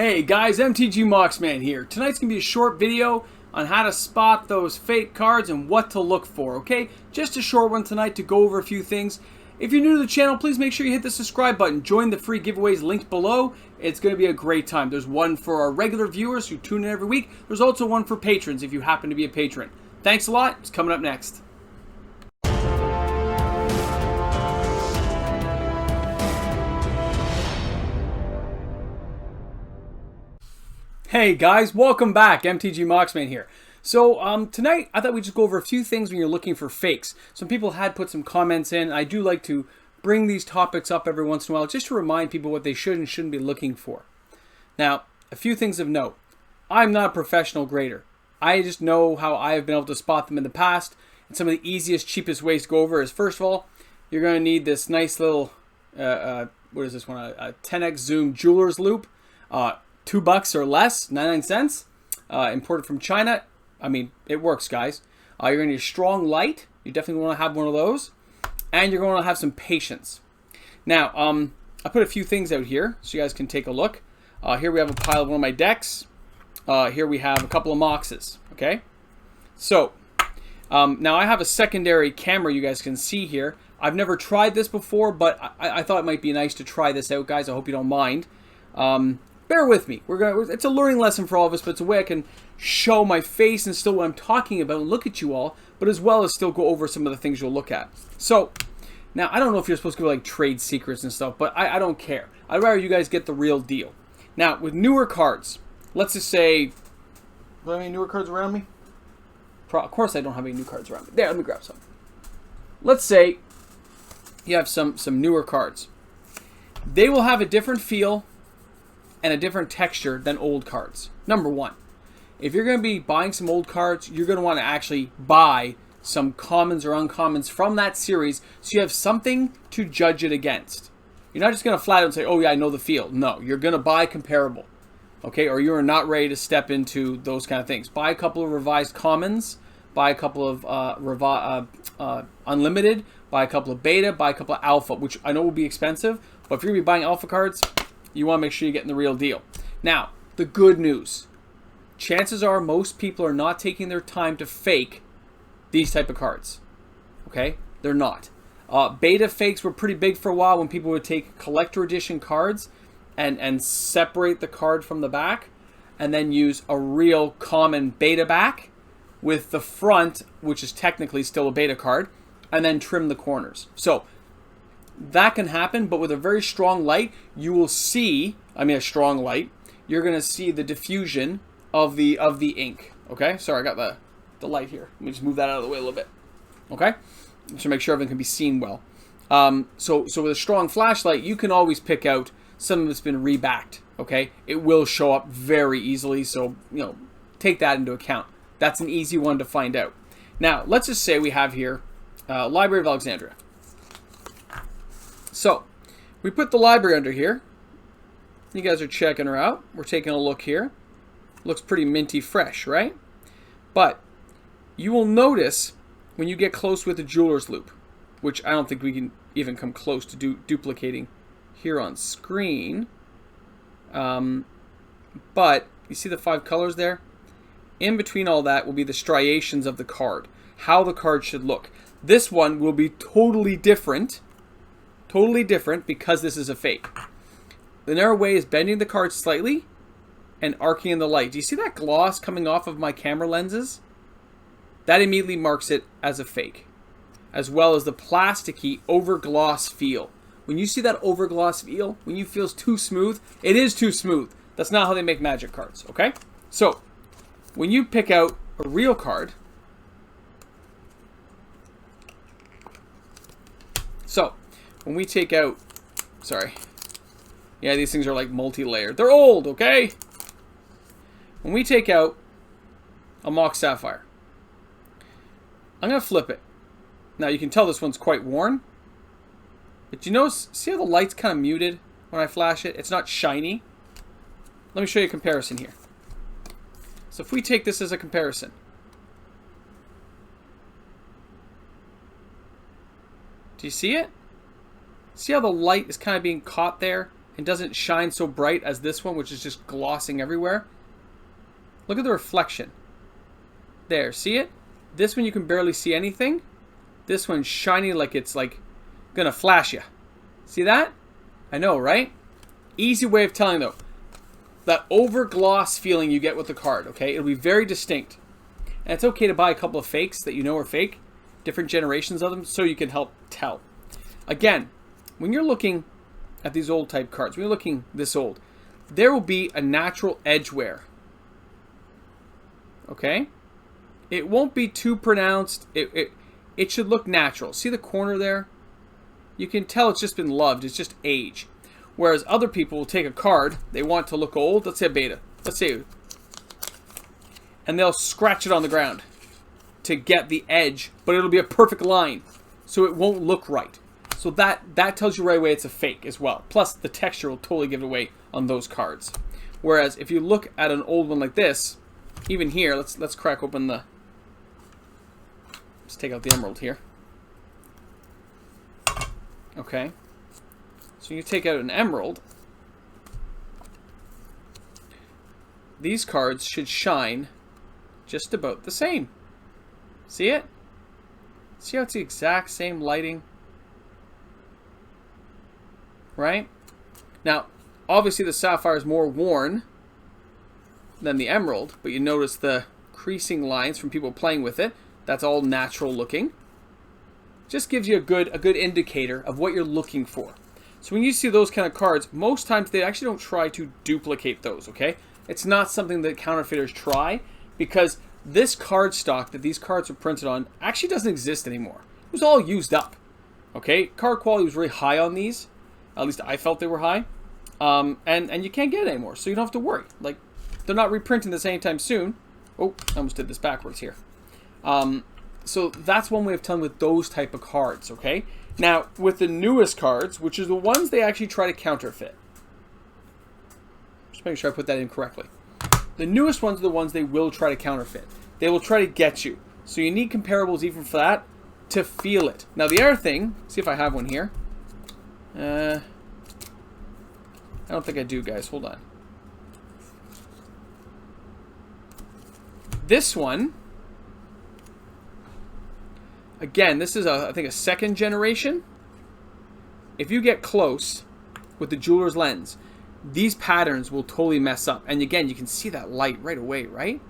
Hey guys, MTG Moxman here. Tonight's going to be a short video on how to spot those fake cards and what to look for, okay? Just a short one tonight to go over a few things. If you're new to the channel, please make sure you hit the subscribe button. Join the free giveaways linked below. It's going to be a great time. There's one for our regular viewers who tune in every week. There's also one for patrons if you happen to be a patron. Thanks a lot. It's coming up next. Hey guys, welcome back. MTG Moxman here. So tonight I thought we'd just go over a few things when you're looking for fakes. Some people had put some comments in. I do like to bring these topics up every once in a while just to remind people what they should and shouldn't be looking for. Now, a few things of note. I'm not a professional grader. I just know how I've been able to spot them in the past. And some of the easiest, cheapest ways to go over is, first of all, you're going to need this nice little, what is this one? A 10x zoom jeweler's loop. $2 or less, 99 cents, imported from China. I mean, it works, guys. You're going to need a strong light. You definitely want to have one of those. And you're going to have some patience. Now, I put a few things out here so you guys can take a look. Here we have a pile of one of my decks. Here we have a couple of Moxes, okay? So, now I have a secondary camera you guys can see here. I've never tried this before, but I thought it might be nice to try this out, guys. I hope you don't mind. Bear with me. It's a learning lesson for all of us, but it's a way I can show my face and still what I'm talking about and look at you all, but as well as still go over some of the things you'll look at. So, now, I don't know if you're supposed to go like trade secrets and stuff, but I don't care. I'd rather you guys get the real deal. Now, with newer cards, let's just say, do I have any newer cards around me? Of course I don't have any new cards around me. There, let me grab some. Let's say you have some newer cards. They will have a different feel and a different texture than old cards. Number one, if you're going to be buying some old cards, you're going to want to actually buy some commons or uncommons from that series so you have something to judge it against. You're not just going to flat out say, oh yeah, I know the feel. No, you're going to buy comparable, okay? Or you're not ready to step into those kind of things. Buy a couple of revised commons, buy a couple of unlimited, buy a couple of beta, buy a couple of alpha, which I know will be expensive, but if you're going to be buying alpha cards, you want to make sure you're getting the real deal. Now, the good news. Chances are most people are not taking their time to fake these type of cards. Okay? They're not. Beta fakes were pretty big for a while when people would take collector edition cards and separate the card from the back and then use a real common beta back with the front, which is technically still a beta card, and then trim the corners. So, that can happen, but with a very strong light, you will see, a strong light, you're going to see the diffusion of the ink. Okay? Sorry, I got the light here. Let me just move that out of the way a little bit. Okay? Just to make sure everything can be seen well. So with a strong flashlight, you can always pick out something that's been rebacked. Okay? It will show up very easily, so, take that into account. That's an easy one to find out. Now, let's just say we have here Library of Alexandria. So, we put the library under here. You guys are checking her out. We're taking a look here. Looks pretty minty fresh, right? But you will notice when you get close with the jeweler's loop, which I don't think we can even come close to duplicating here on screen. But you see the 5 colors there? In between all that will be the striations of the card. How the card should look. This one will be totally different. Totally different because this is a fake. The narrow way is bending the card slightly and arcing in the light. Do you see that gloss coming off of my camera lenses? That immediately marks it as a fake. As well as the plasticky over-gloss feel. When you see that over-gloss feel, when you feel it's too smooth, it is too smooth. That's not how they make magic cards, okay? So, when you pick out a real card, when we take out, yeah, these things are like multi-layered. They're old, okay? When we take out a Mox Sapphire, I'm going to flip it. Now, you can tell this one's quite worn. But you notice, see how the light's kind of muted when I flash it? It's not shiny. Let me show you a comparison here. So if we take this as a comparison. Do you see it? See how the light is kind of being caught there? It doesn't shine so bright as this one, which is just glossing everywhere. Look at the reflection. There, see it? This one you can barely see anything. This one's shiny like it's like gonna flash you. See that? I know, right? Easy way of telling though. That over gloss feeling you get with the card, okay? It'll be very distinct. And it's okay to buy a couple of fakes that you know are fake, different generations of them, so you can help tell. Again, when you're looking at these old type cards, when you're looking this old, there will be a natural edge wear. Okay? It won't be too pronounced. It should look natural. See the corner there? You can tell it's just been loved. It's just age. Whereas other people will take a card, they want to look old, let's say a beta, let's say, and they'll scratch it on the ground to get the edge, but it'll be a perfect line, so it won't look right. So that tells you right away it's a fake as well. Plus, the texture will totally give it away on those cards. Whereas if you look at an old one like this, even here, let's crack open the, let's take out the emerald here. Okay. So you take out an emerald. These cards should shine just about the same. See it? See how it's the exact same lighting? Right? Now, obviously the sapphire is more worn than the emerald, but you notice the creasing lines from people playing with it. That's all natural looking. Just gives you a good indicator of what you're looking for. So when you see those kind of cards, most times they actually don't try to duplicate those, okay? It's not something that counterfeiters try, because this card stock that these cards are printed on actually doesn't exist anymore. It was all used up, okay? Card quality was really high on these. At least I felt they were high. And you can't get it anymore, so you don't have to worry. Like, they're not reprinting this anytime soon. Oh, I almost did this backwards here. So that's one way of telling with those type of cards, okay? Now, with the newest cards, which is the ones they actually try to counterfeit. Just making sure I put that in correctly. The newest ones are the ones they will try to counterfeit. They will try to get you. So you need comparables even for that to feel it. Now, the other thing, see if I have one here. I don't think I do, guys. Hold on. This one, again, this is, I think, a second generation. If you get close with the jeweler's lens, these patterns will totally mess up. And again, you can see that light right away, right?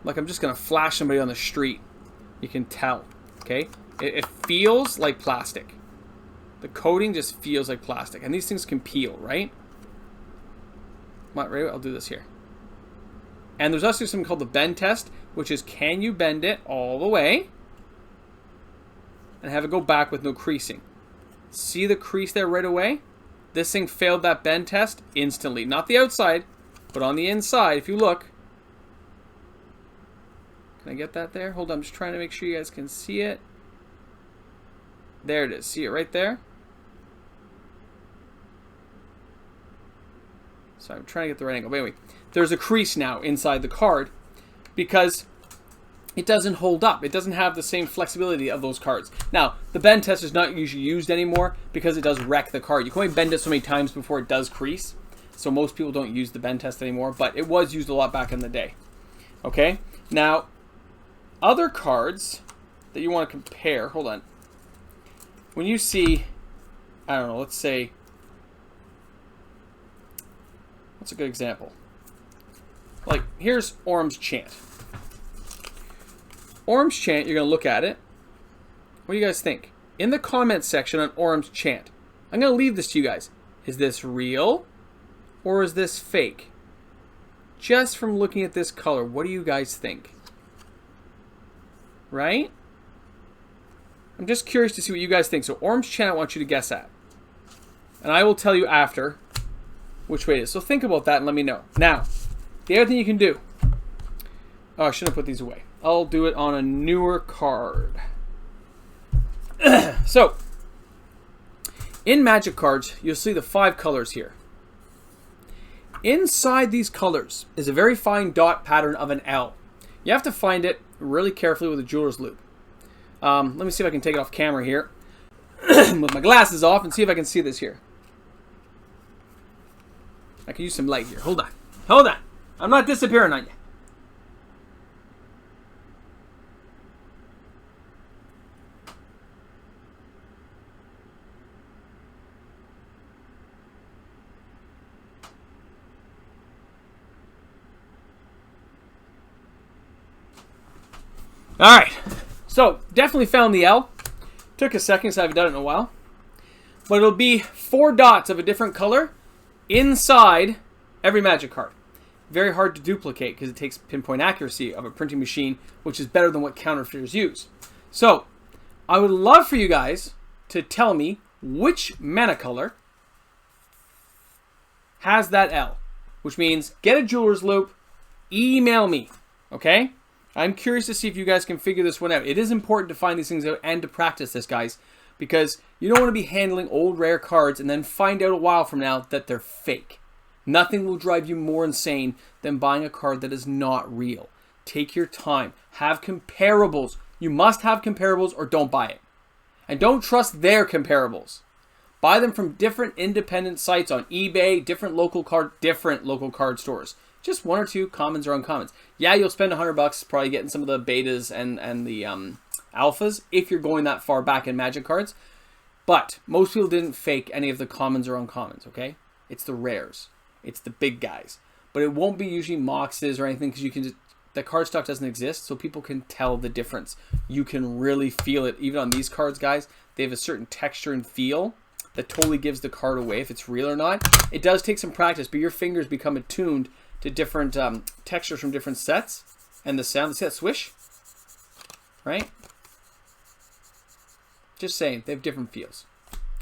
Like I'm just going to flash somebody on the street. You can tell, okay? It feels like plastic. The coating just feels like plastic. And these things can peel, right? Right, I'll do this here. And there's also something called the bend test, which is can you bend it all the way and have it go back with no creasing. See the crease there right away? This thing failed that bend test instantly. Not the outside, but on the inside, if you look. Can I get that there? Hold on, I'm just trying to make sure you guys can see it. There it is. See it right there? So I'm trying to get the right angle. But anyway, there's a crease now inside the card because it doesn't hold up. It doesn't have the same flexibility of those cards. Now, the bend test is not usually used anymore because it does wreck the card. You can only bend it so many times before it does crease. So most people don't use the bend test anymore, but it was used a lot back in the day. Okay? Now, other cards that you want to compare, hold on. When you see, I don't know, let's say, what's a good example? Like, here's Orm's Chant. Orm's Chant, you're going to look at it. What do you guys think? In the comments section on Orm's Chant, I'm going to leave this to you guys. Is this real or is this fake? Just from looking at this color, what do you guys think? Right? I'm just curious to see what you guys think. So Orm's Chant, I want you to guess at. And I will tell you after which way it is. So think about that and let me know. Now, the other thing you can do. Oh, I shouldn't have put these away. I'll do it on a newer card. So, in Magic cards, you'll see the 5 colors here. Inside these colors is a very fine dot pattern of an L. You have to find it really carefully with a jeweler's loupe. Let me see if I can take it off camera here with my glasses off and see if I can see this here. I can use some light here. Hold on. Hold on. I'm not disappearing on you. Alright, so definitely found the L. Took a second because I haven't done it in a while. But it'll be 4 dots of a different color inside every Magic card. Very hard to duplicate because it takes pinpoint accuracy of a printing machine, which is better than what counterfeiters use. So, I would love for you guys to tell me which mana color has that L. Which means, get a jeweler's loop, email me, okay? I'm curious to see if you guys can figure this one out. It is important to find these things out and to practice this, guys, because you don't want to be handling old rare cards and then find out a while from now that they're fake. Nothing will drive you more insane than buying a card that is not real. Take your time. Have comparables. You must have comparables or don't buy it. And don't trust their comparables. Buy them from different independent sites on eBay, different local card stores. Just 1 or 2 commons or uncommons. Yeah, you'll spend $100 probably getting some of the betas and the alphas if you're going that far back in Magic cards. But most people didn't fake any of the commons or uncommons, okay? It's the rares. It's the big guys. But it won't be usually moxes or anything because you can just, the card stock doesn't exist, so people can tell the difference. You can really feel it. Even on these cards, guys, they have a certain texture and feel that totally gives the card away if it's real or not. It does take some practice, but your fingers become attuned to different textures from different sets. And the sound, see that swish? Right? Just saying, they have different feels.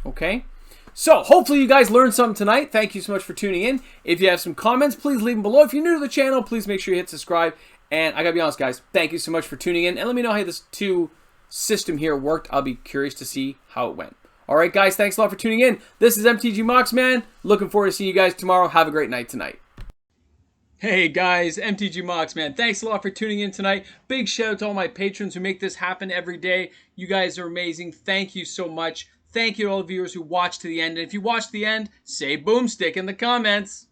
Okay? So, hopefully you guys learned something tonight. Thank you so much for tuning in. If you have some comments, please leave them below. If you're new to the channel, please make sure you hit subscribe. And I gotta be honest, guys, thank you so much for tuning in. And let me know how this 2 system here worked. I'll be curious to see how it went. Alright, guys, thanks a lot for tuning in. This is MTG Moxman. Looking forward to seeing you guys tomorrow. Have a great night tonight. Hey guys, MTG Moxman. Thanks a lot for tuning in tonight. Big shout out to all my patrons who make this happen every day. You guys are amazing. Thank you so much. Thank you to all the viewers who watched to the end. And if you watched to the end, say boomstick in the comments.